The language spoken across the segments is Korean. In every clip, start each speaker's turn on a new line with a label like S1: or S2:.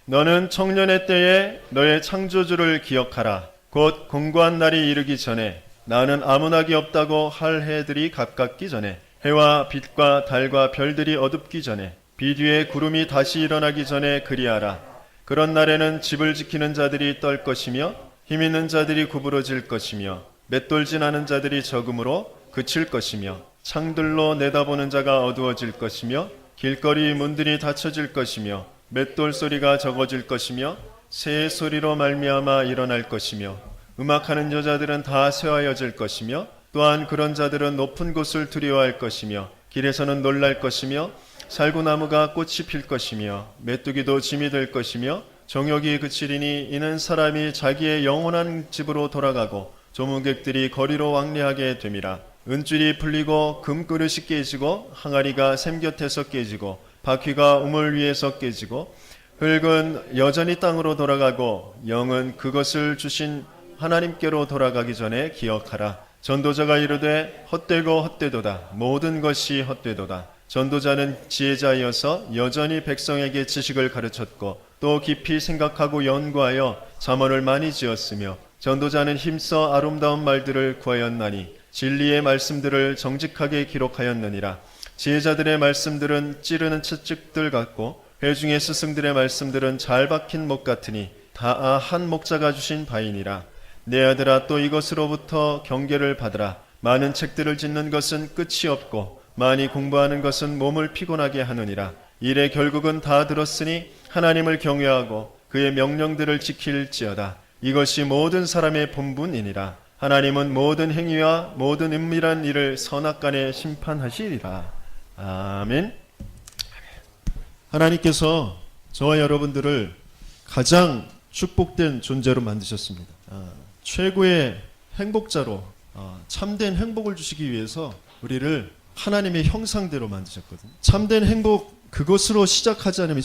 S1: 너는 청년의 때에 너의 창조주를 기억하라. 곧 공고한 날이 이르기 전에 나는 아무나기 없다고 할 해들이 가깝기 전에 해와 빛과 달과 별들이 어둡기 전에 비뒤에 구름이 다시 일어나기 전에 그리하라. 그런 날에는 집을 지키는 자들이 떨 것이며 힘 있는 자들이 구부러질 것이며 맷돌진 하는 자들이 적음으로 그칠 것이며 창들로 내다보는 자가 어두워질 것이며 길거리 문들이 닫혀질 것이며 맷돌 소리가 적어질 것이며 새의 소리로 말미암아 일어날 것이며 음악하는 여자들은 다 쇠하여질 것이며 또한 그런 자들은 높은 곳을 두려워할 것이며 길에서는 놀랄 것이며 살구나무가 꽃이 필 것이며 메뚜기도 짐이 될 것이며 정욕이 그치리니 이는 사람이 자기의 영원한 집으로 돌아가고 조문객들이 거리로 왕래하게 됨이라. 은줄이 풀리고 금그릇이 깨지고 항아리가 샘 곁에서 깨지고 바퀴가 우물 위에서 깨지고 흙은 여전히 땅으로 돌아가고 영은 그것을 주신 하나님께로 돌아가기 전에 기억하라. 전도자가 이르되 헛되고 헛되도다. 모든 것이 헛되도다. 전도자는 지혜자이어서 여전히 백성에게 지식을 가르쳤고 또 깊이 생각하고 연구하여 잠언을 많이 지었으며 전도자는 힘써 아름다운 말들을 구하였나니 진리의 말씀들을 정직하게 기록하였느니라. 지혜자들의 말씀들은 찌르는 채찍들 같고 회중의 스승들의 말씀들은 잘 박힌 목 같으니 다 한 목자가 주신 바이니라. 내 아들아, 또 이것으로부터 경계를 받으라. 많은 책들을 짓는 것은 끝이 없고 많이 공부하는 것은 몸을 피곤하게 하느니라. 일의 결국은 다 들었으니 하나님을 경외하고 그의 명령들을 지킬지어다. 이것이 모든 사람의 본분이니라. 하나님은 모든 행위와 모든 은밀한 일을 선악간에 심판하시리라. 아멘. 하나님께서 저와 여러분들을 가장 축복된 존재로 만드셨습니다. 최고의 행복자로 참된 행복을 주시기 위해서 우리를 하나님의 형상대로 만드셨거든요. 참된 행복, 그것으로 시작하지 않으면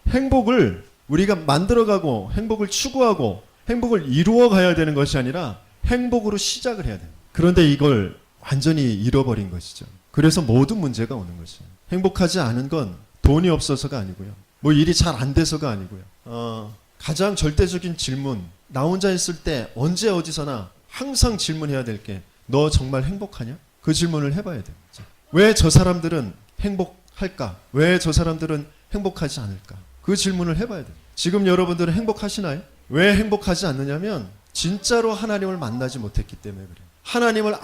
S1: 행복을 우리가 만들어가고 행복을 추구하고 행복을 이루어 가야 되는 것이 아니라 행복으로 시작을 해야 돼요. 그런데 이걸 완전히 잃어버린 것이죠. 그래서 모든 문제가 오는 것이에요. 행복하지 않은 건 돈이 없어서가 아니고요. 뭐 일이 잘 안 돼서가 아니고요. 가장 절대적인 질문, 나 혼자 있을 때 언제 어디서나 항상 질문해야 될 게 너 정말 행복하냐? 그 질문을 해봐야 돼요. 왜 저 사람들은 행복할까? 왜 저 사람들은 행복하지 않을까? 그 질문을 해봐야 돼요. 지금 여러분들은 행복하시나요? 왜 행복하지 않느냐면 진짜로 하나님을 만나지 못했기 때문에 그래요. 하나님을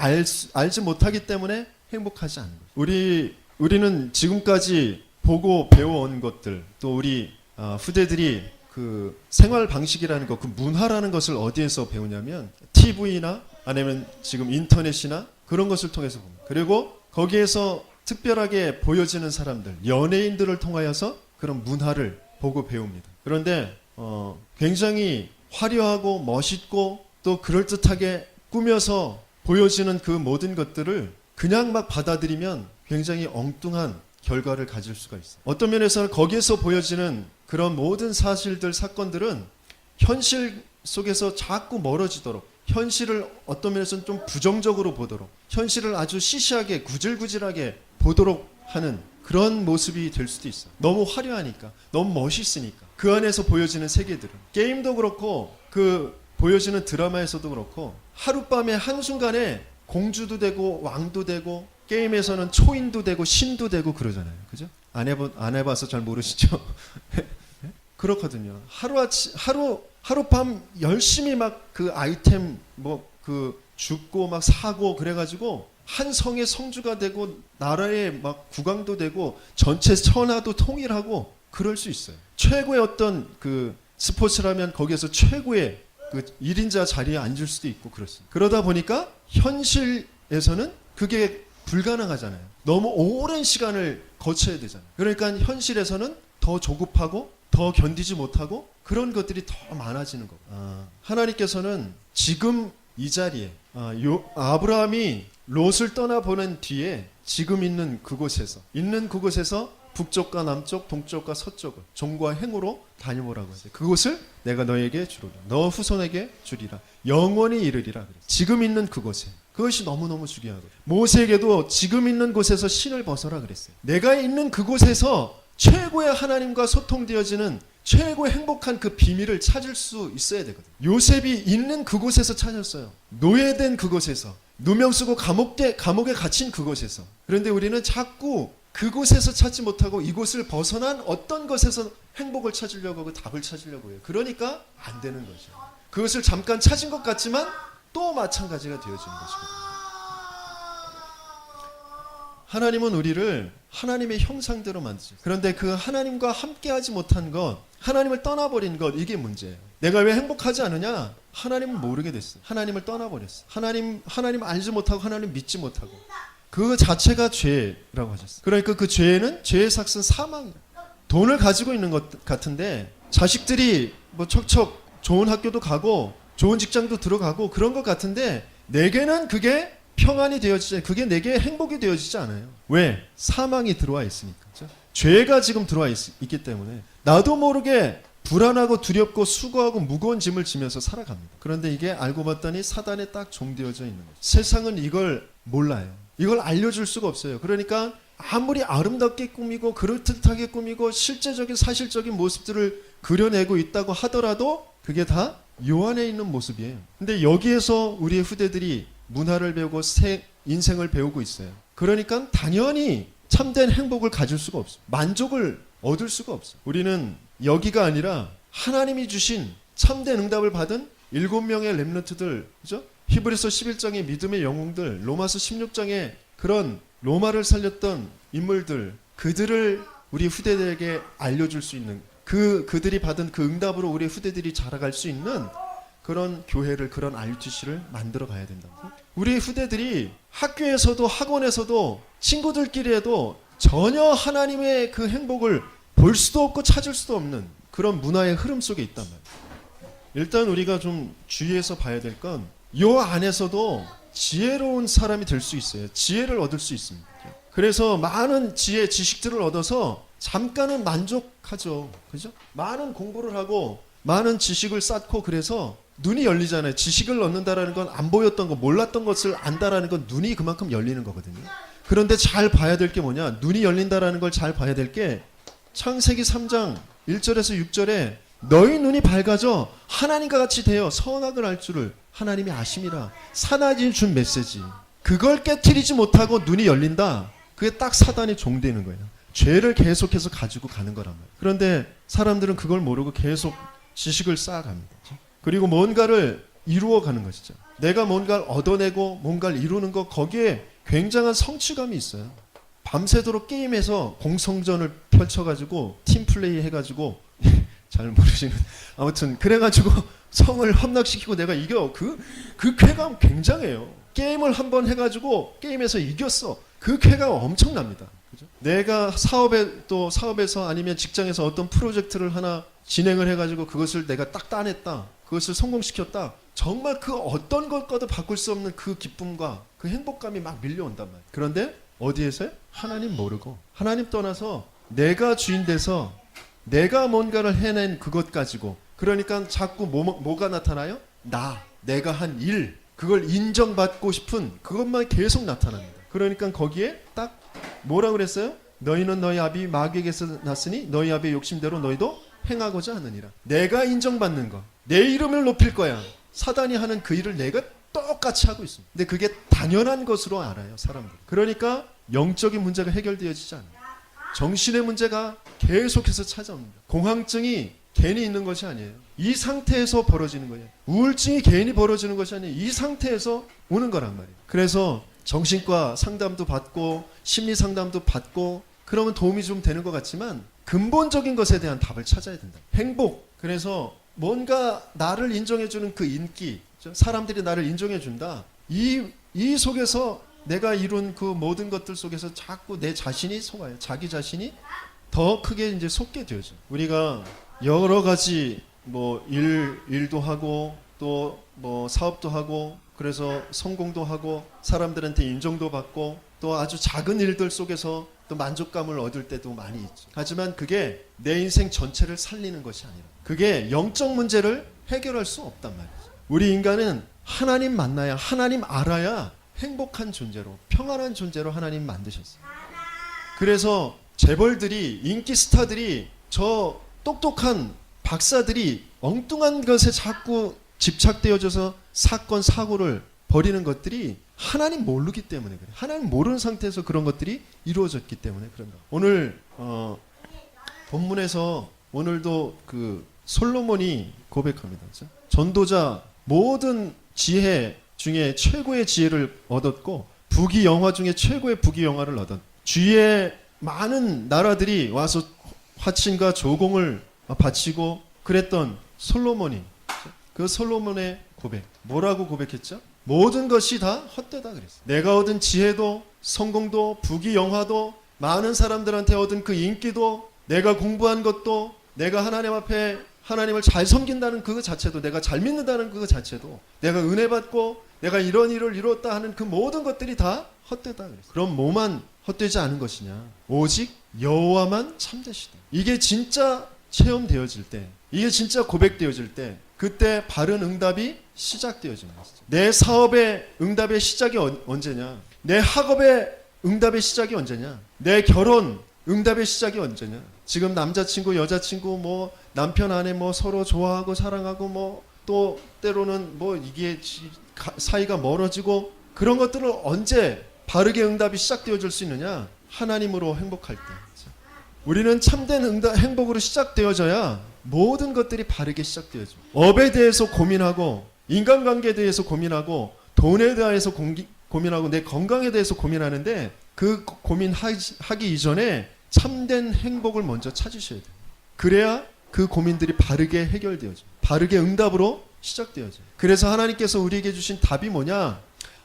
S1: 알지 못하기 때문에 행복하지 않는 거예요. 우리는 지금까지 보고 배워온 것들, 또 우리 후대들이 그 생활 방식이라는 것, 그 문화라는 것을 어디에서 배우냐면 TV나 아니면 지금 인터넷이나 그런 것을 통해서 봅니다. 그리고 거기에서 특별하게 보여지는 사람들, 연예인들을 통하여서 그런 문화를 보고 배웁니다. 그런데 굉장히 화려하고 멋있고 또 그럴듯하게 꾸며서 보여지는 그 모든 것들을 그냥 막 받아들이면 굉장히 엉뚱한 결과를 가질 수가 있어요. 어떤 면에서는 거기에서 보여지는 그런 모든 사실들, 사건들은 현실 속에서 자꾸 멀어지도록, 현실을 어떤 면에서는 좀 부정적으로 보도록, 현실을 아주 시시하게 구질구질하게 보도록 하는 그런 모습이 될 수도 있어요. 너무 화려하니까, 너무 멋있으니까. 그 안에서 보여지는 세계들은, 게임도 그렇고 그 보여지는 드라마에서도 그렇고 하룻밤에 한순간에 공주도 되고 왕도 되고 게임에서는 초인도 되고 신도 되고 그러잖아요. 그죠? 안 해봐서 잘 모르시죠? 그렇거든요. 하룻밤 열심히 막 그 아이템 그 줍고 막 사고 그래가지고 한 성의 성주가 되고 나라의 막 국왕도 되고 전체 천하도 통일하고 그럴 수 있어요. 최고의 어떤 그 스포츠라면 거기에서 최고의 그 1인자 자리에 앉을 수도 있고 그렇습니다. 그러다 보니까 현실에서는 그게 불가능하잖아요. 너무 오랜 시간을 거쳐야 되잖아요. 그러니까 현실에서는 더 조급하고 더 견디지 못하고 그런 것들이 더 많아지는 거고. 하나님께서는 지금 이 자리에 아브라함이 롯을 떠나보낸 뒤에 지금 있는 그곳에서 북쪽과 남쪽, 동쪽과 서쪽을 종과 행으로 다녀오라고 하세요. 그곳을 내가 너에게 주리라. 너 후손에게 주리라. 영원히 이르리라. 지금 있는 그곳에. 그것이 너무너무 중요하거든요. 모세에게도 지금 있는 곳에서 신을 벗어라 그랬어요. 내가 있는 그곳에서 최고의 하나님과 소통되어지는 최고 행복한 그 비밀을 찾을 수 있어야 되거든. 요셉이 있는 그곳에서 찾았어요. 노예된 그곳에서, 누명 쓰고 감옥에 갇힌 그곳에서. 그런데 우리는 자꾸 그곳에서 찾지 못하고 이곳을 벗어난 어떤 것에서 행복을 찾으려고 하고 답을 찾으려고 해요. 그러니까 안 되는 거죠. 그것을 잠깐 찾은 것 같지만 또 마찬가지가 되어지는 것이거든요. 하나님은 우리를 하나님의 형상대로 만드셨어요. 그런데 그 하나님과 함께하지 못한 것, 하나님을 떠나버린 것, 이게 문제예요. 내가 왜 행복하지 않으냐? 하나님을 모르게 됐어요. 하나님을 떠나버렸어요. 하나님 알지 못하고 하나님 믿지 못하고. 그 자체가 죄라고 하셨어요. 그러니까 그 죄는 죄의 삭은 사망이에요. 돈을 가지고 있는 것 같은데 자식들이 뭐 척척 좋은 학교도 가고 좋은 직장도 들어가고 그런 것 같은데 내게는 그게 평안이 되어지지, 그게 내게 행복이 되어지지 않아요. 왜? 사망이 들어와 있으니까. 그렇죠? 죄가 지금 들어와 있기 때문에 나도 모르게 불안하고 두렵고 수고하고 무거운 짐을 지면서 살아갑니다. 그런데 이게 알고 봤더니 사단에 딱 종되어져 있는 거죠. 세상은 이걸 몰라요. 이걸 알려줄 수가 없어요. 그러니까 아무리 아름답게 꾸미고 그럴듯하게 꾸미고 실제적인 사실적인 모습들을 그려내고 있다고 하더라도 그게 다 요 안에 있는 모습이에요. 근데 여기에서 우리의 후대들이 문화를 배우고 새 인생을 배우고 있어요. 그러니까 당연히 참된 행복을 가질 수가 없어요. 만족을 얻을 수가 없어요. 우리는 여기가 아니라 하나님이 주신 참된 응답을 받은 7명의 렘넌트들, 그죠? 히브리서 11장의 믿음의 영웅들, 로마서 16장의 그런 로마를 살렸던 인물들, 그들을 우리 후대들에게 알려줄 수 있는, 그들이 받은 그 응답으로 우리 후대들이 자라갈 수 있는 그런 교회를, 그런 RUTC를 만들어 가야 된다. 우리 후대들이 학교에서도 학원에서도 친구들끼리에도 전혀 하나님의 그 행복을 볼 수도 없고 찾을 수도 없는 그런 문화의 흐름 속에 있단 말이에요. 일단 우리가 좀 주의해서 봐야 될 건 요 안에서도 지혜로운 사람이 될 수 있어요. 지혜를 얻을 수 있습니다. 그래서 많은 지혜, 지식들을 얻어서 잠깐은 만족하죠. 그죠? 많은 공부를 하고 많은 지식을 쌓고 그래서 눈이 열리잖아요. 지식을 얻는다라는 건 안 보였던 거, 몰랐던 것을 안다라는 건 눈이 그만큼 열리는 거거든요. 그런데 잘 봐야 될 게 뭐냐? 눈이 열린다라는 걸 잘 봐야 될 게 창세기 3장 1절에서 6절에 너희 눈이 밝아져 하나님과 같이 되어 선악을 알 줄을 하나님이 아심이라. 사단이 준 메시지. 그걸 깨트리지 못하고 눈이 열린다. 그게 딱 사단의 종되는 거예요. 죄를 계속해서 가지고 가는 거란 말이에요. 그런데 사람들은 그걸 모르고 계속 지식을 쌓아갑니다. 그리고 뭔가를 이루어가는 것이죠. 내가 뭔가를 얻어내고 뭔가를 이루는 것, 거기에 굉장한 성취감이 있어요. 밤새도록 게임에서 공성전을 펼쳐가지고 팀플레이 해가지고 잘 모르시는, 아무튼 그래가지고 성을 함락시키고 내가 이겨. 그 쾌감 굉장해요. 게임을 한번 해가지고 게임에서 이겼어. 그 쾌감 엄청납니다. 그죠? 내가 사업에서 아니면 직장에서 어떤 프로젝트를 하나 진행을 해가지고 그것을 내가 딱 따냈다. 그것을 성공시켰다. 정말 그 어떤 것과도 바꿀 수 없는 그 기쁨과 그 행복감이 막 밀려온단 말이에요. 그런데 어디에서요? 하나님 모르고 하나님 떠나서 내가 주인 돼서 내가 뭔가를 해낸 그것 가지고, 그러니까 자꾸 뭐가 나타나요? 내가 한 일, 그걸 인정받고 싶은 그것만 계속 나타납니다. 그러니까 거기에 딱 뭐라 그랬어요? 너희는 너희 아비 마귀에게서 났으니 너희 아비의 욕심대로 너희도 행하고자 하느니라. 내가 인정받는 거, 내 이름을 높일 거야. 사단이 하는 그 일을 내가 똑같이 하고 있습니다. 근데 그게 당연한 것으로 알아요, 사람들. 그러니까 영적인 문제가 해결되어지지 않아요. 정신의 문제가 계속해서 찾아옵니다. 공황증이 괜히 있는 것이 아니에요. 이 상태에서 벌어지는 거예요. 우울증이 괜히 벌어지는 것이 아니에요. 이 상태에서 오는 거란 말이에요. 그래서 정신과 상담도 받고 심리 상담도 받고 그러면 도움이 좀 되는 것 같지만 근본적인 것에 대한 답을 찾아야 된다. 행복. 그래서 뭔가 나를 인정해주는 그 인기, 사람들이 나를 인정해준다. 이 속에서 내가 이룬 그 모든 것들 속에서 자꾸 내 자신이 속아요. 자기 자신이 더 크게 이제 속게 되죠. 우리가 여러 가지 일도 하고 또 사업도 하고 그래서 성공도 하고 사람들한테 인정도 받고 또 아주 작은 일들 속에서 또 만족감을 얻을 때도 많이 있죠. 하지만 그게 내 인생 전체를 살리는 것이 아니라 그게 영적 문제를 해결할 수 없단 말이죠. 우리 인간은 하나님 만나야, 하나님 알아야 행복한 존재로, 평안한 존재로 하나님 만드셨어요. 그래서 재벌들이, 인기 스타들이 저 똑똑한 박사들이 엉뚱한 것에 자꾸 집착되어져서 사건 사고를 벌이는 것들이 하나님 모르기 때문에 그래. 하나님 모르는 상태에서 그런 것들이 이루어졌기 때문에 그런가. 오늘 본문에서 오늘도 그 솔로몬이 고백합니다. 그렇죠? 전도자 모든 지혜 중에 최고의 지혜를 얻었고 부귀영화 중에 최고의 부귀영화를 얻은 주위에 많은 나라들이 와서 화친과 조공을 바치고 그랬던 솔로몬이 그 솔로몬의 고백 뭐라고 고백했죠? 모든 것이 다 헛되다 그랬어요. 내가 얻은 지혜도 성공도 부귀영화도 많은 사람들한테 얻은 그 인기도 내가 공부한 것도 내가 하나님 앞에 하나님을 잘 섬긴다는 그거 자체도 내가 잘 믿는다는 그거 자체도 내가 은혜 받고 내가 이런 일을 이뤘다 하는 그 모든 것들이 다 헛되다 그랬어요. 그럼 뭐만 헛되지 않은 것이냐? 오직 여호와만 참되시다. 이게 진짜 체험되어질 때 이게 진짜 고백되어질 때 그때 바른 응답이 시작되어지는 것이죠. 내 사업의 응답의 시작이 언제냐? 내 학업의 응답의 시작이 언제냐? 내 결혼 응답의 시작이 언제냐? 지금 남자친구 여자친구 뭐 남편 아내 뭐 서로 좋아하고 사랑하고 뭐 또 때로는 뭐 이게 사이가 멀어지고 그런 것들을 언제 바르게 응답이 시작되어질 수 있느냐? 하나님으로 행복할 때. 우리는 참된 행복으로 시작되어져야 모든 것들이 바르게 시작되어져. 업에 대해서 고민하고 인간관계에 대해서 고민하고 돈에 대해서 고민하고 내 건강에 대해서 고민하는데 그 고민하기 이전에 참된 행복을 먼저 찾으셔야 돼요. 그래야 그 고민들이 바르게 해결되어져. 바르게 응답으로 시작되어져. 그래서 하나님께서 우리에게 주신 답이 뭐냐?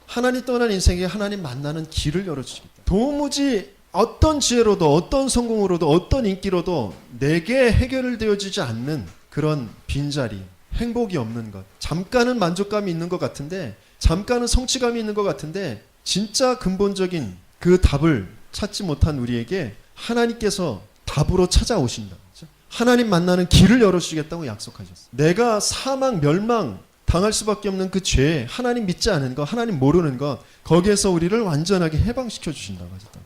S1: 하나님 떠난 인생에 하나님 만나는 길을 열어주시겠다. 도무지 어떤 지혜로도 어떤 성공으로도 어떤 인기로도 내게 해결되어지지 않는 그런 빈자리, 행복이 없는 것, 잠깐은 만족감이 있는 것 같은데 잠깐은 성취감이 있는 것 같은데 진짜 근본적인 그 답을 찾지 못한 우리에게 하나님께서 답으로 찾아오신다. 하나님 만나는 길을 열어주시겠다고 약속하셨어요. 내가 사망, 멸망 당할 수밖에 없는 그 죄, 하나님 믿지 않은 것, 하나님 모르는 것, 거기에서 우리를 완전하게 해방시켜 주신다고 하셨다.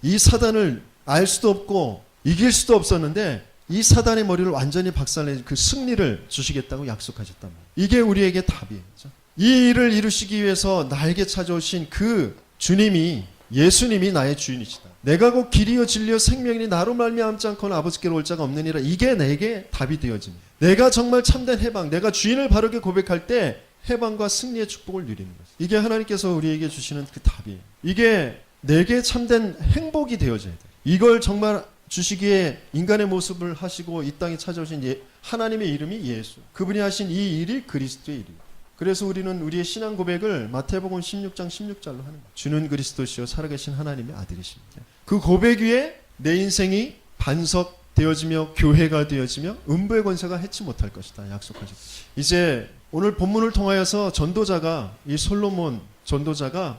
S1: 이 사단을 알 수도 없고 이길 수도 없었는데 이 사단의 머리를 완전히 박살내 그 승리를 주시겠다고 약속하셨단 말이에요. 이게 우리에게 답이에요. 그렇죠? 이 일을 이루시기 위해서 나에게 찾아오신 그 주님이 예수님이 나의 주인이시다. 내가 곧 길이요 진리요 생명이니 나로 말미암지 않고는 아버지께로 올 자가 없느니라. 이게 내게 답이 되어집니다. 내가 정말 참된 해방, 내가 주인을 바르게 고백할 때 해방과 승리의 축복을 누리는 것이죠. 이게 하나님께서 우리에게 주시는 그 답이에요. 이게 내게 참된 행복이 되어져야 돼. 이걸 정말 주시기에 인간의 모습을 하시고 이 땅에 찾아오신 하나님의 이름이 예수. 그분이 하신 이 일이 그리스도의 일이에요. 그래서 우리는 우리의 신앙 고백을 마태복음 16장 16절로 하는 거예요. 주는 그리스도시요 살아계신 하나님의 아들이십니다. 그 고백 위에 내 인생이 반석되어지며 교회가 되어지며 음부의 권세가 해치 못할 것이다 약속하셨다. 이제 오늘 본문을 통하여서 전도자가 이 솔로몬 전도자가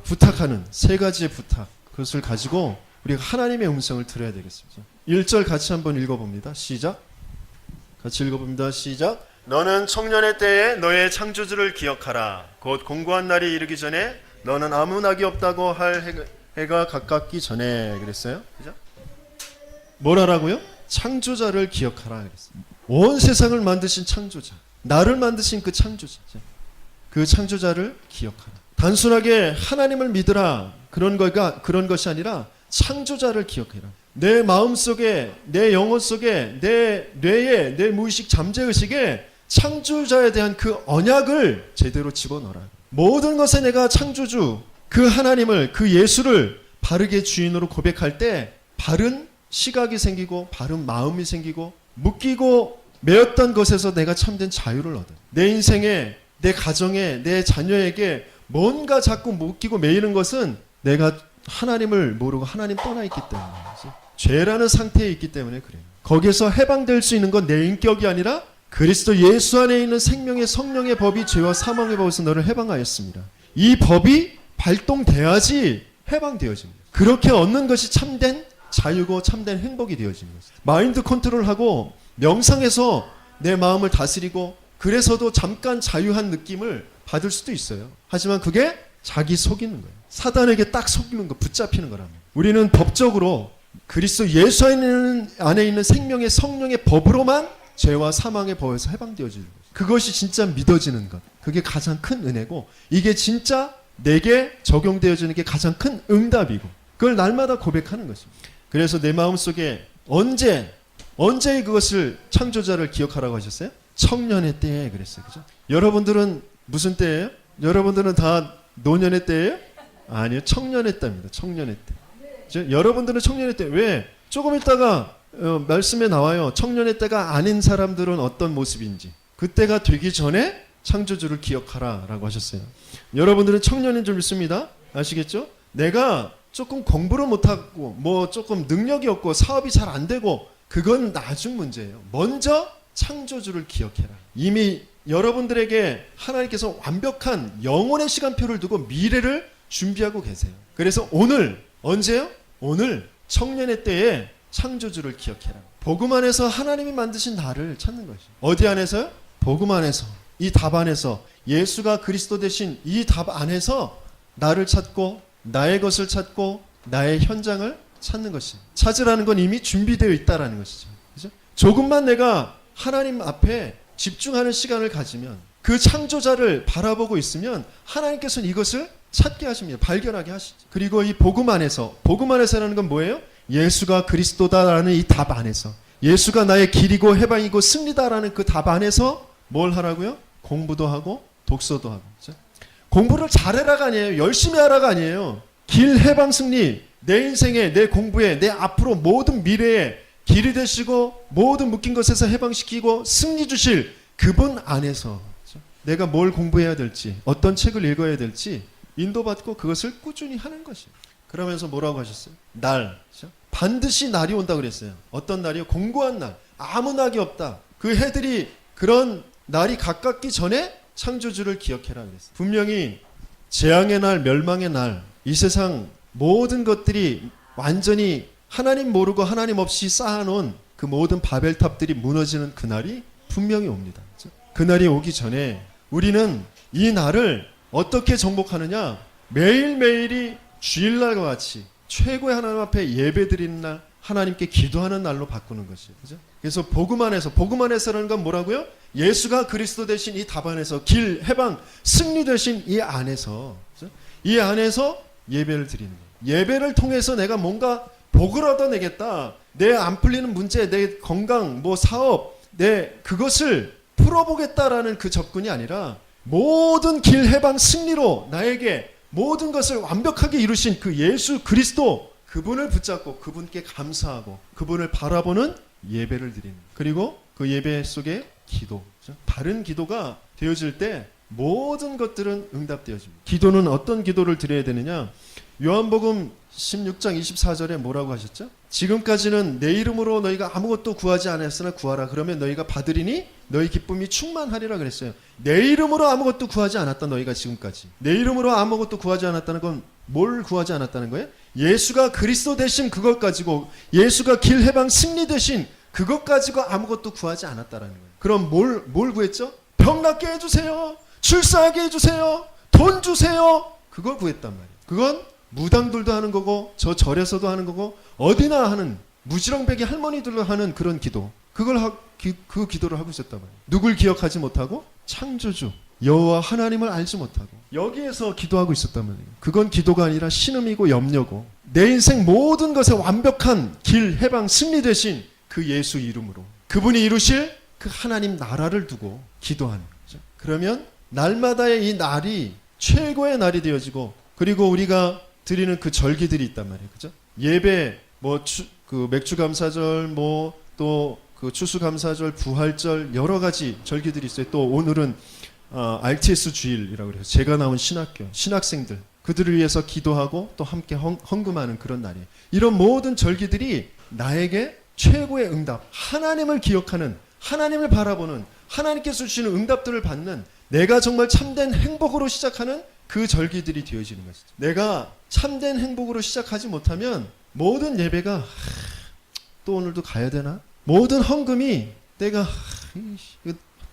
S1: 부탁하는 세 가지의 부탁, 그것을 가지고 우리가 하나님의 음성을 들어야 되겠습니다. 1절 같이 한번 읽어봅니다. 시작. 같이 읽어봅니다. 시작. 너는 청년의 때에 너의 창조주를 기억하라. 곧 공고한 날이 이르기 전에 너는 아무 낙이 없다고 할 해가 가깝기 전에 그랬어요. 그죠? 뭘 하라고요? 창조자를 기억하라 그랬어요. 온 세상을 만드신 창조자, 나를 만드신 그 창조자, 그 창조자를 기억하라. 단순하게 하나님을 믿으라 그런 것이 아니라 창조자를 기억해라. 내 마음속에, 내 영혼 속에, 내 뇌에, 내 무의식 잠재의식에 창조자에 대한 그 언약을 제대로 집어넣어라. 모든 것에 내가 창조주, 그 하나님을, 그 예수를 바르게 주인으로 고백할 때 바른 시각이 생기고 바른 마음이 생기고 묶이고 매였던 것에서 내가 참된 자유를 얻어. 내 인생에, 내 가정에, 내 자녀에게 뭔가 자꾸 묶이고 매이는 것은 내가 하나님을 모르고 하나님 떠나 있기 때문이지. 죄라는 상태에 있기 때문에 그래요. 거기에서 해방될 수 있는 건 내 인격이 아니라 그리스도 예수 안에 있는 생명의 성령의 법이 죄와 사망의 법에서 너를 해방하였습니다. 이 법이 발동돼야지 해방되어집니다. 그렇게 얻는 것이 참된 자유고 참된 행복이 되어지는 것입니다. 마인드 컨트롤하고 명상해서 내 마음을 다스리고 그래서도 잠깐 자유한 느낌을 받을 수도 있어요. 하지만 그게 자기 속이는 거예요. 사단에게 딱 속이는 거, 붙잡히는 거라면. 우리는 법적으로 그리스도 예수 안에 있는 생명의 성령의 법으로만 죄와 사망의 법에서 해방되어지는 것. 그것이 진짜 믿어지는 것. 그게 가장 큰 은혜고, 이게 진짜 내게 적용되어지는 게 가장 큰 응답이고, 그걸 날마다 고백하는 것입니다. 그래서 내 마음속에 언제 그것을 창조자를 기억하라고 하셨어요? 청년의 때에 그랬어요. 그죠? 여러분들은 무슨 때예요? 여러분들은 다 노년의 때예요? 아니요. 청년의 때입니다. 청년의 때. 여러분들은 청년의 때. 왜? 조금 있다가 말씀에 나와요. 청년의 때가 아닌 사람들은 어떤 모습인지. 그때가 되기 전에 창조주를 기억하라 라고 하셨어요. 여러분들은 청년인 줄 믿습니다. 아시겠죠? 내가 조금 공부를 못하고 뭐 조금 능력이 없고 사업이 잘 안 되고 그건 나중 문제예요. 먼저 창조주를 기억해라. 이미 여러분들에게 하나님께서 완벽한 영혼의 시간표를 두고 미래를 준비하고 계세요. 그래서 오늘, 언제요? 오늘 청년의 때에 창조주를 기억해라. 복음 안에서 하나님이 만드신 나를 찾는 것이에요. 어디 안에서요? 복음 안에서, 이 답 안에서, 예수가 그리스도 되신 이 답 안에서 나를 찾고 나의 것을 찾고 나의 현장을 찾는 것이에요. 찾으라는 건 이미 준비되어 있다라는 것이죠. 그죠? 조금만 내가 하나님 앞에 집중하는 시간을 가지면, 그 창조자를 바라보고 있으면 하나님께서는 이것을 찾게 하십니다. 발견하게 하시죠. 그리고 이 복음 안에서라는 건 뭐예요? 예수가 그리스도다라는 이 답 안에서, 예수가 나의 길이고 해방이고 승리다라는 그 답 안에서 뭘 하라고요? 공부도 하고 독서도 하고. 그렇죠? 공부를 잘해라가 아니에요. 열심히 하라가 아니에요. 길, 해방, 승리, 내 인생에, 내 공부에, 내 앞으로 모든 미래에 길이 되시고 모든 묶인 것에서 해방시키고 승리 주실 그분 안에서, 그렇죠? 내가 뭘 공부해야 될지, 어떤 책을 읽어야 될지 인도받고 그것을 꾸준히 하는 것이에요. 그러면서 뭐라고 하셨어요? 날. 그렇죠? 반드시 날이 온다고 그랬어요. 어떤 날이요? 공고한 날. 아무 낙이 없다. 그 해들이 그런 날이 가깝기 전에 창조주를 기억해라 그랬어요. 분명히 재앙의 날, 멸망의 날, 이 세상 모든 것들이 완전히 하나님 모르고 하나님 없이 쌓아놓은 그 모든 바벨탑들이 무너지는 그날이 분명히 옵니다. 그렇죠? 그날이 오기 전에 우리는 이 날을 어떻게 정복하느냐? 매일매일이 주일날과 같이 최고의 하나님 앞에 예배드리는 날, 하나님께 기도하는 날로 바꾸는 것이에요. 그죠? 그래서 복음 안에서라는 건 뭐라고요? 예수가 그리스도 되신 이 답 안에서, 길, 해방, 승리 되신 이 안에서, 그죠? 이 안에서 예배를 드리는 거예요. 예배를 통해서 내가 뭔가 복을 얻어내겠다. 내 안 풀리는 문제, 내 건강, 뭐 사업, 내 그것을 풀어보겠다라는 그 접근이 아니라, 모든 길, 해방, 승리로 나에게 모든 것을 완벽하게 이루신 그 예수 그리스도, 그분을 붙잡고 그분께 감사하고 그분을 바라보는 예배를 드리는, 그리고 그 예배 속에 기도, 그렇죠? 바른 기도가 되어질 때 모든 것들은 응답되어집니다. 기도는 어떤 기도를 드려야 되느냐? 요한복음 16장 24절에 뭐라고 하셨죠? 지금까지는 내 이름으로 너희가 아무것도 구하지 않았으나 구하라. 그러면 너희가 받으리니 너희 기쁨이 충만하리라 그랬어요. 내 이름으로 아무것도 구하지 않았다. 너희가 지금까지 내 이름으로 아무것도 구하지 않았다는 건 뭘 구하지 않았다는 거예요? 예수가 그리스도 되신 그것 가지고, 예수가 길, 해방, 승리 되신 그것 가지고 아무것도 구하지 않았다라는 거예요. 그럼 뭘 구했죠? 병 낫게 해주세요. 출산하게 해주세요. 돈 주세요. 그걸 구했단 말이에요. 그건 무당들도 하는 거고 저 절에서도 하는 거고 어디나 하는, 무지렁배기 할머니들도 하는 그런 기도, 그 기도를 하고 있었단 말이에요. 누굴 기억하지 못하고? 창조주 여호와 하나님을 알지 못하고 여기에서 기도하고 있었단 말이에요. 그건 기도가 아니라 신음이고 염려고, 내 인생 모든 것에 완벽한 길, 해방, 승리 되신 그 예수 이름으로, 그분이 이루실 그 하나님 나라를 두고 기도하는 거죠. 그러면 날마다의 이 날이 최고의 날이 되어지고, 그리고 우리가 드리는 그 절기들이 있단 말이에요. 그죠? 예배, 그 맥주감사절, 또 그 추수감사절, 부활절, 여러 가지 절기들이 있어요. 또 오늘은 RTS 주일이라고 그래요. 제가 나온 신학교, 신학생들, 그들을 위해서 기도하고 또 함께 헌금하는 그런 날이에요. 이런 모든 절기들이 나에게 최고의 응답, 하나님을 기억하는, 하나님을 바라보는, 하나님께서 주시는 응답들을 받는, 내가 정말 참된 행복으로 시작하는 그 절기들이 되어지는 것이죠. 내가 참된 행복으로 시작하지 못하면 모든 예배가 또 오늘도 가야 되나? 모든 헌금이 내가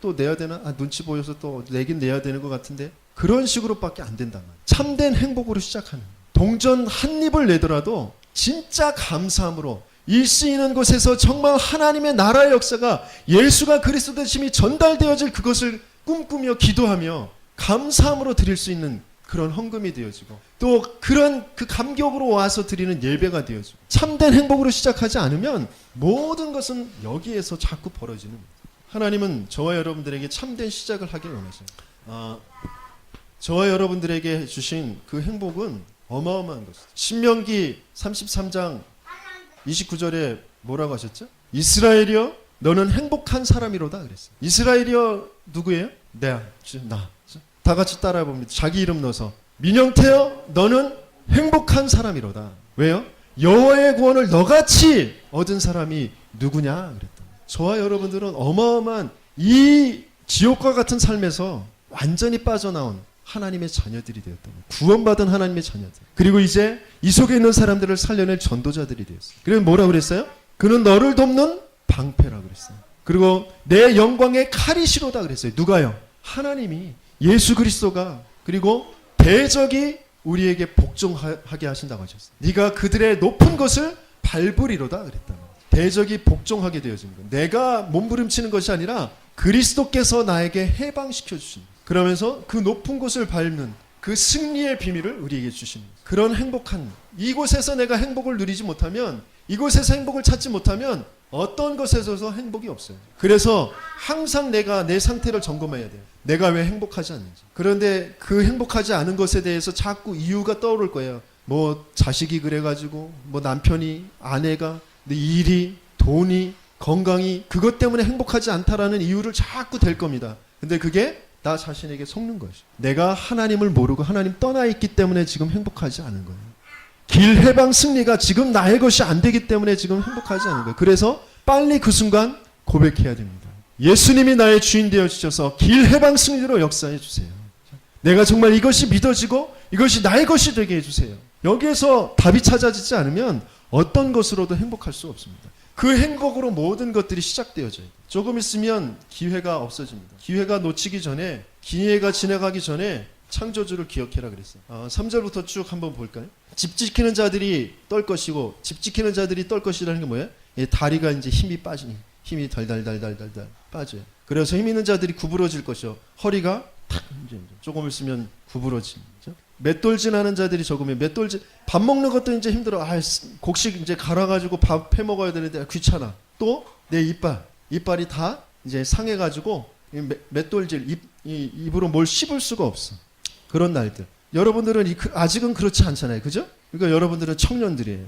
S1: 또 내야 되나? 눈치 보여서 또 내긴 내야 되는 것 같은데, 그런 식으로밖에 안 된단 말이에요. 참된 행복으로 시작하는, 동전 한 입을 내더라도 진짜 감사함으로 일 수 있는 곳에서 정말 하나님의 나라의 역사가 예수가 그리스도 되심이 전달되어질 그것을 꿈꾸며 기도하며 감사함으로 드릴 수 있는 그런 헌금이 되어지고 또 그런 그 감격으로 와서 드리는 예배가 되어지고 참된 행복으로 시작하지 않으면 모든 것은 여기에서 자꾸 벌어지는 거예요. 하나님은 저와 여러분들에게 참된 시작을 하길 원하세요. 저와 여러분들에게 주신 그 행복은 어마어마한 것이죠. 신명기 33장 29절에 뭐라고 하셨죠? 이스라엘이여 너는 행복한 사람이로다 그랬어요. 이스라엘이여 누구예요? 나. 다 같이 따라해 봅니다. 자기 이름 넣어서 민영태여 너는 행복한 사람이로다. 왜요? 여호와의 구원을 너같이 얻은 사람이 누구냐 그랬다. 저와 여러분들은 어마어마한 이 지옥과 같은 삶에서 완전히 빠져나온 하나님의 자녀들이 되었다. 구원받은 하나님의 자녀들. 그리고 이제 이 속에 있는 사람들을 살려낼 전도자들이 되었어요. 그래서 뭐라고 그랬어요? 그는 너를 돕는 방패라고 그랬어요. 그리고 내 영광의 칼이시로다 그랬어요. 누가요? 하나님이, 예수 그리스도가, 그리고 대적이 우리에게 복종하게 하신다고 하셨어요. 네가 그들의 높은 것을 밟으리로다 그랬다. 대적이 복종하게 되어지는 거예요. 내가 몸부림치는 것이 아니라 그리스도께서 나에게 해방시켜 주신 거예요. 그러면서 그 높은 곳을 밟는 그 승리의 비밀을 우리에게 주시는 거예요. 그런 행복한, 이곳에서 내가 행복을 누리지 못하면, 이곳에서 행복을 찾지 못하면 어떤 것에서도 행복이 없어요. 그래서 항상 내가 내 상태를 점검해야 돼요. 내가 왜 행복하지 않는지. 그런데 그 행복하지 않은 것에 대해서 자꾸 이유가 떠오를 거예요. 뭐 자식이 그래가지고, 뭐 남편이, 아내가, 내 일이, 돈이, 건강이, 그것 때문에 행복하지 않다라는 이유를 자꾸 댈 겁니다. 근데 그게 나 자신에게 속는 것이죠. 내가 하나님을 모르고 하나님 떠나 있기 때문에 지금 행복하지 않은 거예요. 길 해방 승리가 지금 나의 것이 안 되기 때문에 지금 행복하지 않은 거예요. 그래서 빨리 그 순간 고백해야 됩니다. 예수님이 나의 주인 되어 주셔서 길 해방 승리로 역사해 주세요. 내가 정말 이것이 믿어지고 이것이 나의 것이 되게 해주세요. 여기에서 답이 찾아지지 않으면 어떤 것으로도 행복할 수 없습니다. 그 행복으로 모든 것들이 시작되어져요. 조금 있으면 기회가 없어집니다. 기회가 놓치기 전에, 기회가 지나가기 전에 창조주를 기억해라 그랬어요. 3절부터 쭉 한번 볼까요? 집 지키는 자들이 떨 것이고, 집 지키는 자들이 떨 것이라는 게 뭐예요? 다리가 이제 힘이 빠지니, 힘이 달달달달달달 빠져요. 그래서 힘 있는 자들이 구부러질 것이요, 허리가 탁 이제 조금 있으면 구부러집니다. 맷돌질하는 자들이 적으면, 맷돌질, 밥 먹는 것도 이제 힘들어. 곡식 이제 갈아가지고 밥 해 먹어야 되는데 귀찮아. 또 내 이빨이 다 이제 상해가지고 맷돌질, 입으로 뭘 씹을 수가 없어. 그런 날들. 여러분들은 아직은 그렇지 않잖아요, 그죠? 그러니까 여러분들은 청년들이에요,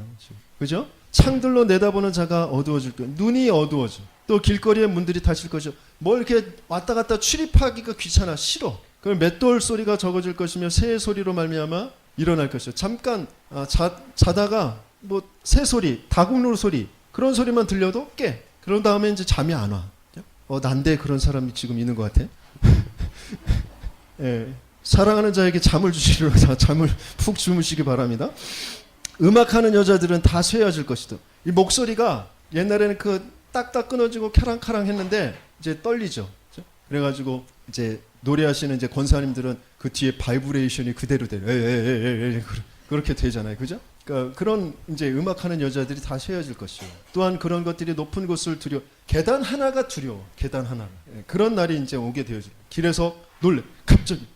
S1: 그죠? 창들로 내다보는 자가 어두워질 거예요. 눈이 어두워져. 또 길거리에 문들이 닫힐 것이요. 뭐 이렇게 왔다 갔다 출입하기가 귀찮아, 싫어. 그럼 맷돌 소리가 적어질 것이며 새의 소리로 말미암아 일어날 것이요. 잠깐 자다가 뭐 새 소리, 다국노 소리, 그런 소리만 들려도 깨. 그런 다음에 이제 잠이 안 와. 난데 그런 사람이 지금 있는 것 같아. 예, 사랑하는 자에게 잠을 주시리로다. 잠을 푹 주무시기 바랍니다. 음악하는 여자들은 다 쇠해질 것이다. 이 목소리가 옛날에는 그 딱딱 끊어지고 캐랑카랑 했는데 이제 떨리죠. 그래가지고 이제 노래하시는 이제 권사님들은 그 뒤에 바이브레이션이 그대로 돼요. 그렇게 되잖아요, 그죠? 그러니까 그런 이제 음악하는 여자들이 다 쇠해질 것이요. 또한 그런 것들이 높은 곳을 계단 하나가 두려워. 계단 하나가. 그런 날이 이제 오게 되어져. 길에서 놀래. 갑자기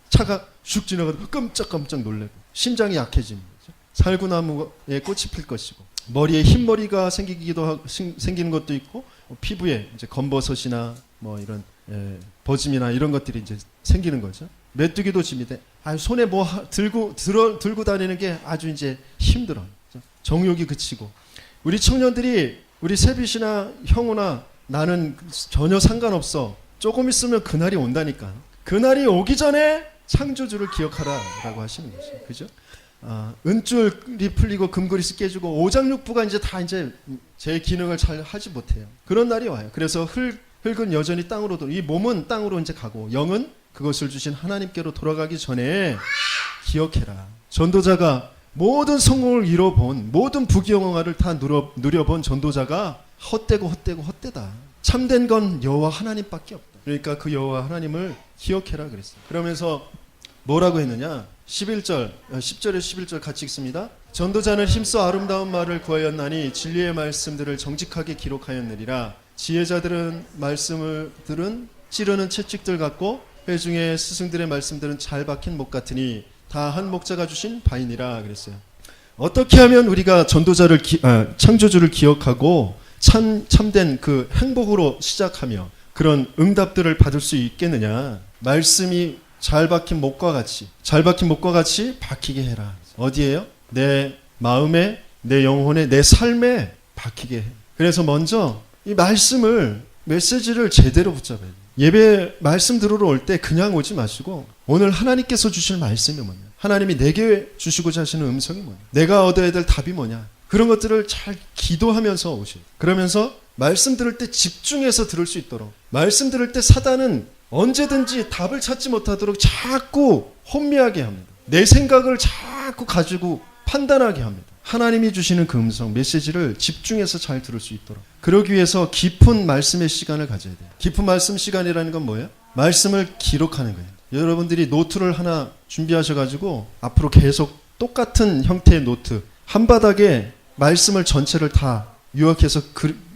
S1: 차가 슉 지나가도 깜짝깜짝 놀래고 심장이 약해집니다. 살구나무에 꽃이 필 것이고, 머리에 흰머리가 생기는 것도 있고, 피부에 이제 검버섯이나 뭐 이런 버짐이나 이런 것들이 이제 생기는 거죠. 메뚜기도 집니다. 손에 뭐 들고 다니는 게 아주 이제 힘들어. 정욕이 그치고. 우리 청년들이, 우리 세빛이나 형우나 나는 전혀 상관없어. 조금 있으면 그날이 온다니까. 그날이 오기 전에 창조주를 기억하라라고 하시는 거죠. 그죠? 은줄이 풀리고 금그릇이 깨지고 오장육부가 이제 다 이제 제 기능을 잘 하지 못해요. 그런 날이 와요. 그래서 흙은 여전히 땅으로 이 몸은 땅으로 이제 가고, 영은 그것을 주신 하나님께로 돌아가기 전에 기억해라. 전도자가 모든 성공을 이뤄본, 모든 부귀영화를 다 누려본 전도자가 헛되다. 참된 건 여호와 하나님밖에 없다. 그러니까 그 여호와 하나님을 기억해라 그랬어요. 그러면서 뭐라고 했느냐? 10절에 11절 같이 읽습니다. 전도자는 힘써 아름다운 말을 구하였나니 진리의 말씀들을 정직하게 기록하였느니라. 지혜자들은 말씀을 들은 찌르는 채찍들 같고 회중의 스승들의 말씀들은 잘 박힌 목 같으니 다 한 목자가 주신 바이니라 그랬어요. 어떻게 하면 우리가 전도자를 창조주를 기억하고 참된 그 행복으로 시작하며 그런 응답들을 받을 수 있겠느냐? 말씀이 잘 박힌 목과 같이 박히게 해라. 어디에요? 내 마음에, 내 영혼에, 내 삶에 박히게 해. 그래서 먼저 이 메시지를 제대로 붙잡아야 돼요. 예배 말씀 들으러 올 때 그냥 오지 마시고 오늘 하나님께서 주실 말씀이 뭐냐? 하나님이 내게 주시고자 하시는 음성이 뭐냐? 내가 얻어야 될 답이 뭐냐? 그런 것들을 잘 기도하면서 오셔요. 그러면서 말씀 들을 때 집중해서 들을 수 있도록, 말씀 들을 때 사단은 언제든지 답을 찾지 못하도록 자꾸 혼미하게 합니다. 내 생각을 자꾸 가지고 판단하게 합니다. 하나님이 주시는 그 음성, 메시지를 집중해서 잘 들을 수 있도록. 그러기 위해서 깊은 말씀의 시간을 가져야 돼요. 깊은 말씀 시간이라는 건 뭐예요? 말씀을 기록하는 거예요. 여러분들이 노트를 하나 준비하셔가지고 앞으로 계속 똑같은 형태의 노트, 한 바닥에 말씀을 전체를 다 요약해서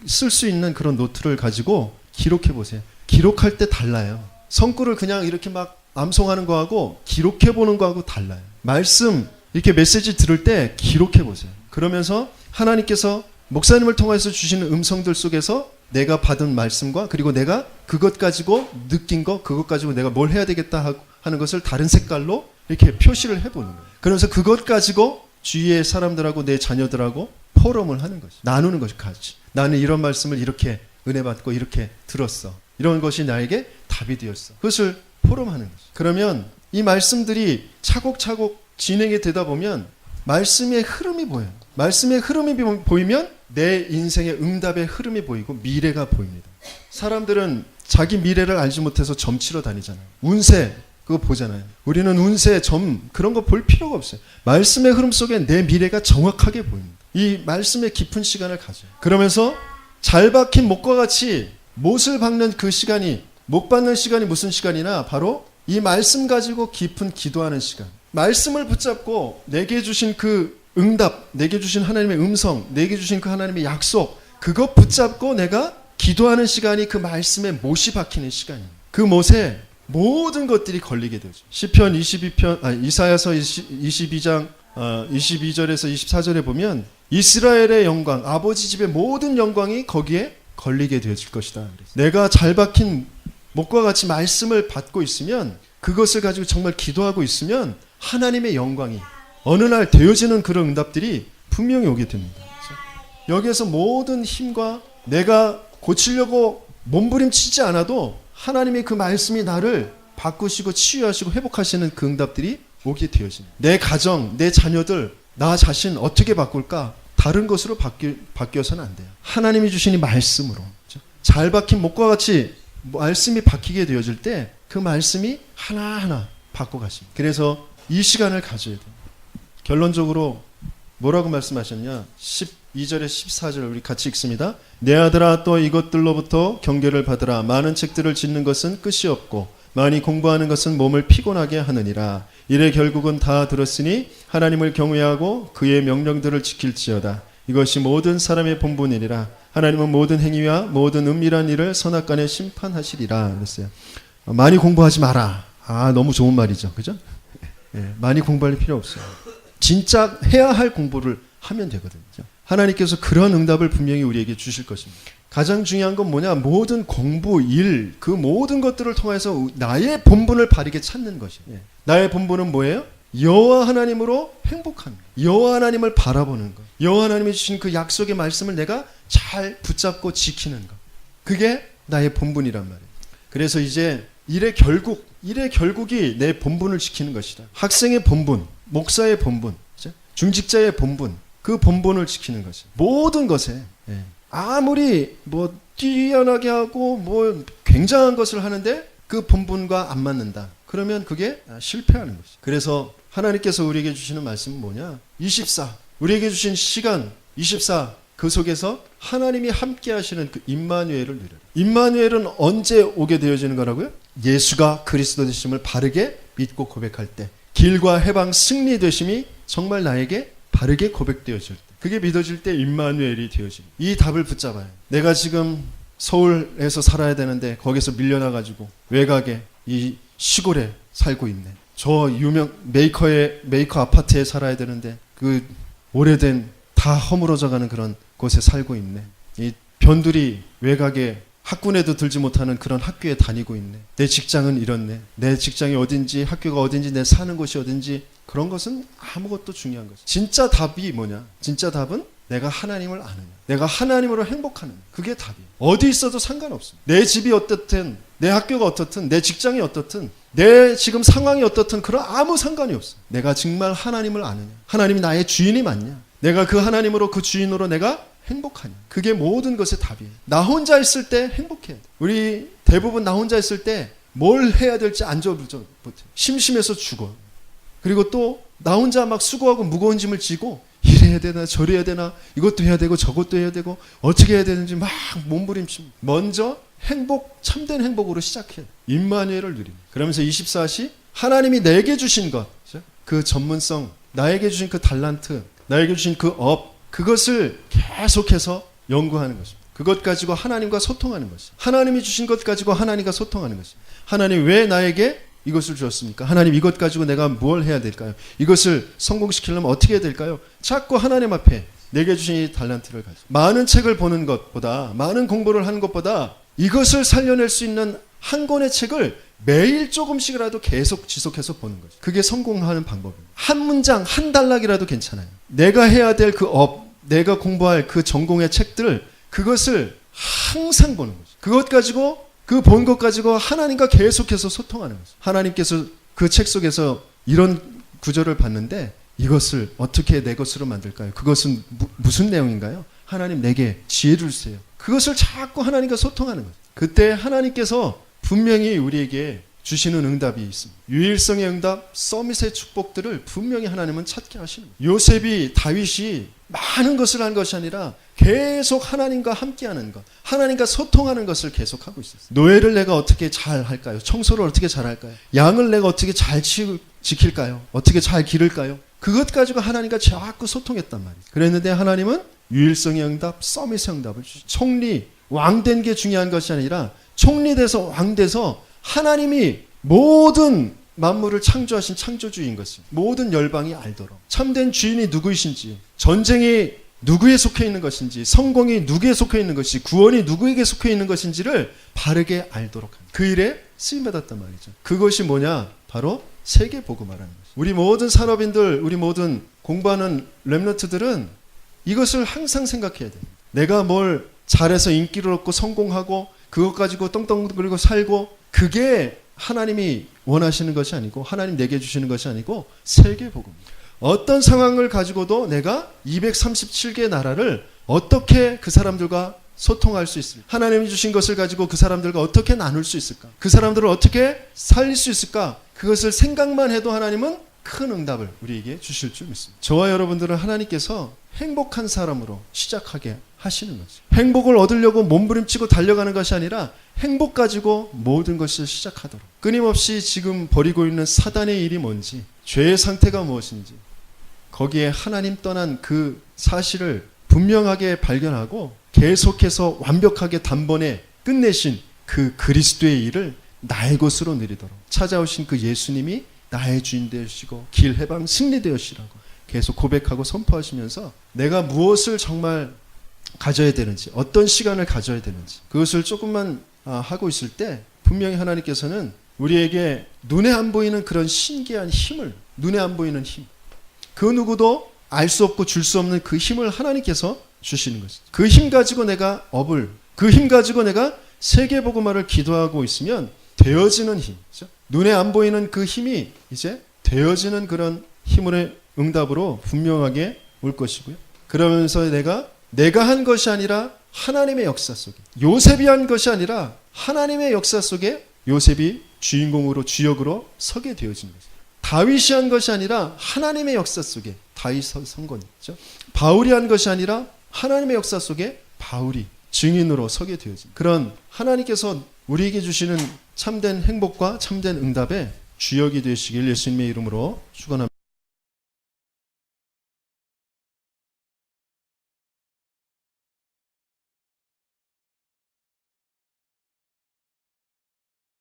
S1: 쓸 수 있는 그런 노트를 가지고 기록해 보세요. 기록할 때 달라요. 성구를 그냥 이렇게 막 암송하는 거하고 기록해 보는 거하고 달라요. 말씀 이렇게 메시지 들을 때 기록해 보세요. 그러면서 하나님께서 목사님을 통해서 주시는 음성들 속에서 내가 받은 말씀과 그리고 내가 그것 가지고 느낀 거, 그것 가지고 내가 뭘 해야 되겠다 하는 것을 다른 색깔로 이렇게 표시를 해보는 거예요. 그러면서 그것 가지고 주위의 사람들하고 내 자녀들하고 포럼을 하는 것이, 나누는 것이 같이. 나는 이런 말씀을 이렇게 은혜 받고 이렇게 들었어. 이런 것이 나에게 답이 되었어. 그것을 포럼하는 것이. 그러면 이 말씀들이 차곡차곡 진행이 되다 보면 말씀의 흐름이 보여요. 말씀의 흐름이 보이면 내 인생의 응답의 흐름이 보이고 미래가 보입니다. 사람들은 자기 미래를 알지 못해서 점치러 다니잖아요. 운세 그거 보잖아요. 우리는 운세, 점 그런 거 볼 필요가 없어요. 말씀의 흐름 속에 내 미래가 정확하게 보입니다. 이 말씀의 깊은 시간을 가져요. 그러면서 잘 박힌 목과 같이 못을 박는 그 시간이, 못 박는 시간이 무슨 시간이나 바로 이 말씀 가지고 깊은 기도하는 시간. 말씀을 붙잡고 내게 주신 그 응답, 내게 주신 하나님의 음성, 내게 주신 그 하나님의 약속, 그거 붙잡고 내가 기도하는 시간이 그 말씀에 못이 박히는 시간이에요. 그 못에 모든 것들이 걸리게 되죠. 시편 22편, 이사야서 22장 22절에서 24절에 보면 이스라엘의 영광, 아버지 집의 모든 영광이 거기에 걸리게 되어질 것이다. 내가 잘 박힌 목과 같이 말씀을 받고 있으면, 그것을 가지고 정말 기도하고 있으면 하나님의 영광이 어느 날 되어지는 그런 응답들이 분명히 오게 됩니다. 여기에서 모든 힘과 내가 고치려고 몸부림치지 않아도 하나님의 그 말씀이 나를 바꾸시고 치유하시고 회복하시는 그 응답들이 오게 되어집니다. 내 가정, 내 자녀들, 나 자신 어떻게 바꿀까? 다른 것으로 바뀌어서는 안 돼요. 하나님이 주신 이 말씀으로. 잘 박힌 목과 같이 말씀이 박히게 되어질 때 그 말씀이 하나하나 바꿔가십니다. 그래서 이 시간을 가져야 돼요. 결론적으로 뭐라고 말씀하셨냐? 12절에 14절 우리 같이 읽습니다. 내 아들아 또 이것들로부터 경계를 받으라. 많은 책들을 짓는 것은 끝이 없고 많이 공부하는 것은 몸을 피곤하게 하느니라. 이래 결국은 다 들었으니 하나님을 경외하고 그의 명령들을 지킬지어다. 이것이 모든 사람의 본분이니라. 하나님은 모든 행위와 모든 은밀한 일을 선악간에 심판하시리라. 그랬어요. 많이 공부하지 마라. 너무 좋은 말이죠. 그죠? 많이 공부할 필요 없어요. 진짜 해야 할 공부를 하면 되거든요. 하나님께서 그런 응답을 분명히 우리에게 주실 것입니다. 가장 중요한 건 뭐냐? 모든 공부, 일, 그 모든 것들을 통해서 나의 본분을 바르게 찾는 것이에요. 나의 본분은 뭐예요? 여호와 하나님으로 행복합니다. 여호와 하나님을 바라보는 것. 여호와 하나님이 주신 그 약속의 말씀을 내가 잘 붙잡고 지키는 것. 그게 나의 본분이란 말이에요. 그래서 이제 일의 결국이 내 본분을 지키는 것이다. 학생의 본분, 목사의 본분, 중직자의 본분, 그 본분을 지키는 것이 모든 것에 아무리 뭐 뛰어나게 하고 뭐 굉장한 것을 하는데 그 본분과 안 맞는다. 그러면 그게 실패하는 것이죠. 그래서 하나님께서 우리에게 주시는 말씀은 뭐냐? 24. 우리에게 주신 시간 24. 그 속에서 하나님이 함께 하시는 그 임마누엘을 누려라. 임마누엘은 언제 오게 되어지는 거라고요? 예수가 그리스도 되심을 바르게 믿고 고백할 때, 길과 해방 승리 되심이 정말 나에게 바르게 고백되어질 때, 그게 믿어질 때 임마누엘이 되어집니다. 이 답을 붙잡아요. 내가 지금 서울에서 살아야 되는데 거기서 밀려나가지고 외곽에 이 시골에 살고 있네. 저 유명 메이커 아파트에 살아야 되는데 그 오래된 다 허물어져가는 그런 곳에 살고 있네. 이 변두리 외곽에 학군에도 들지 못하는 그런 학교에 다니고 있네. 내 직장은 이렇네. 내 직장이 어딘지, 학교가 어딘지, 내 사는 곳이 어딘지, 그런 것은 아무것도 중요한 것이. 진짜 답이 뭐냐? 진짜 답은 내가 하나님을 아느냐, 내가 하나님으로 행복하느냐. 그게 답이에요. 어디 있어도 상관없습니다. 내 집이 어떻든, 내 학교가 어떻든, 내 직장이 어떻든, 내 지금 상황이 어떻든 그런 아무 상관이 없어요. 내가 정말 하나님을 아느냐, 하나님이 나의 주인이 맞냐, 내가 그 하나님으로, 그 주인으로 내가 행복하냐. 그게 모든 것의 답이에요. 나 혼자 있을 때 행복해야 돼. 우리 대부분 나 혼자 있을 때 뭘 해야 될지 안 정하지 못해. 심심해서 죽어. 그리고 또 나 혼자 막 수고하고 무거운 짐을 지고 이래야 되나 저래야 되나, 이것도 해야 되고 저것도 해야 되고 어떻게 해야 되는지 막 몸부림칩니다. 먼저 행복, 참된 행복으로 시작해야 돼. 임마누엘을 누립니다. 그러면서 24시 하나님이 내게 주신 것, 그 전문성, 나에게 주신 그 달란트, 나에게 주신 그 업, 그것을 계속해서 연구하는 것입니다. 그것 가지고 하나님과 소통하는 것입니다. 하나님이 주신 것 가지고 하나님과 소통하는 것입니다. 하나님 왜 나에게 이것을 주었습니까? 하나님 이것 가지고 내가 뭘 해야 될까요? 이것을 성공시키려면 어떻게 해야 될까요? 자꾸 하나님 앞에 내게 주신 이 달란트를 가지고 많은 책을 보는 것보다, 많은 공부를 하는 것보다 이것을 살려낼 수 있는 한 권의 책을 매일 조금씩이라도 계속 지속해서 보는 거죠. 그게 성공하는 방법입니다. 한 문장, 한 단락이라도 괜찮아요. 내가 해야 될 그 업, 내가 공부할 그 전공의 책들을, 그것을 항상 보는 거죠. 그것 가지고, 그 본 것 가지고 하나님과 계속해서 소통하는 거죠. 하나님께서 그 책 속에서 이런 구절을 봤는데 이것을 어떻게 내 것으로 만들까요? 그것은 무슨 내용인가요? 하나님 내게 지혜를 주세요. 그것을 자꾸 하나님과 소통하는 거죠. 그때 하나님께서 분명히 우리에게 주시는 응답이 있습니다. 유일성의 응답, 서밋의 축복들을 분명히 하나님은 찾게 하시는 거예요. 요셉이, 다윗이 많은 것을 한 것이 아니라 계속 하나님과 함께하는 것, 하나님과 소통하는 것을 계속하고 있었어요. 노예를 내가 어떻게 잘 할까요? 청소를 어떻게 잘 할까요? 양을 내가 어떻게 잘 지킬까요? 어떻게 잘 기를까요? 그것 가지고 하나님과 자꾸 소통했단 말이에요. 그랬는데 하나님은 유일성의 응답, 서밋의 응답을 주시죠. 총리, 왕된 게 중요한 것이 아니라 총리돼서 왕돼서 하나님이 모든 만물을 창조하신 창조주인 것을 모든 열방이 알도록, 참된 주인이 누구이신지, 전쟁이 누구에 속해 있는 것인지, 성공이 누구에 속해 있는 것인지, 구원이 누구에게 속해 있는 것인지를 바르게 알도록 합니다. 그 일에 쓰임받았단 말이죠. 그것이 뭐냐? 바로 세계복음화라는 것이죠. 우리 모든 산업인들, 우리 모든 공부하는 렘넌트들은 이것을 항상 생각해야 됩니다. 내가 뭘 잘해서 인기를 얻고 성공하고 그것 가지고 떵떵거리고 살고, 그게 하나님이 원하시는 것이 아니고, 하나님 내게 주시는 것이 아니고 세계복음입니다. 어떤 상황을 가지고도 내가 237개의 나라를 어떻게 그 사람들과 소통할 수 있을까? 하나님이 주신 것을 가지고 그 사람들과 어떻게 나눌 수 있을까? 그 사람들을 어떻게 살릴 수 있을까? 그것을 생각만 해도 하나님은 큰 응답을 우리에게 주실 줄 믿습니다. 저와 여러분들은 하나님께서 행복한 사람으로 시작하게 하시는 거죠. 행복을 얻으려고 몸부림치고 달려가는 것이 아니라 행복 가지고 모든 것을 시작하도록, 끊임없이 지금 벌이고 있는 사단의 일이 뭔지, 죄의 상태가 무엇인지, 거기에 하나님 떠난 그 사실을 분명하게 발견하고 계속해서 완벽하게 단번에 끝내신 그 그리스도의 일을 나의 것으로 누리도록 찾아오신 그 예수님이 나의 주인 되시고 길 해방 승리 되시라고 계속 고백하고 선포하시면서 내가 무엇을 정말 가져야 되는지, 어떤 시간을 가져야 되는지, 그것을 조금만 하고 있을 때 분명히 하나님께서는 우리에게 눈에 안 보이는 그런 신기한 힘을, 눈에 안 보이는 힘, 그 누구도 알 수 없고 줄 수 없는 그 힘을 하나님께서 주시는 것이죠. 그 힘 가지고 내가 그 힘 가지고 내가 세계복음화를 기도하고 있으면 되어지는 힘, 그렇죠? 눈에 안 보이는 그 힘이 이제 되어지는 그런 힘의 응답으로 분명하게 올 것이고요. 그러면서 내가 한 것이 아니라 하나님의 역사 속에, 요셉이 한 것이 아니라 하나님의 역사 속에 요셉이 주인공으로, 주역으로 서게 되어진 것이죠. 다윗이 한 것이 아니라 하나님의 역사 속에 다윗 선권이죠. 바울이 한 것이 아니라 하나님의 역사 속에 바울이 증인으로 서게 되어진, 그런 하나님께서 우리에게 주시는 참된 행복과 참된 응답에 주역이 되시길 예수님의 이름으로 축원합니다.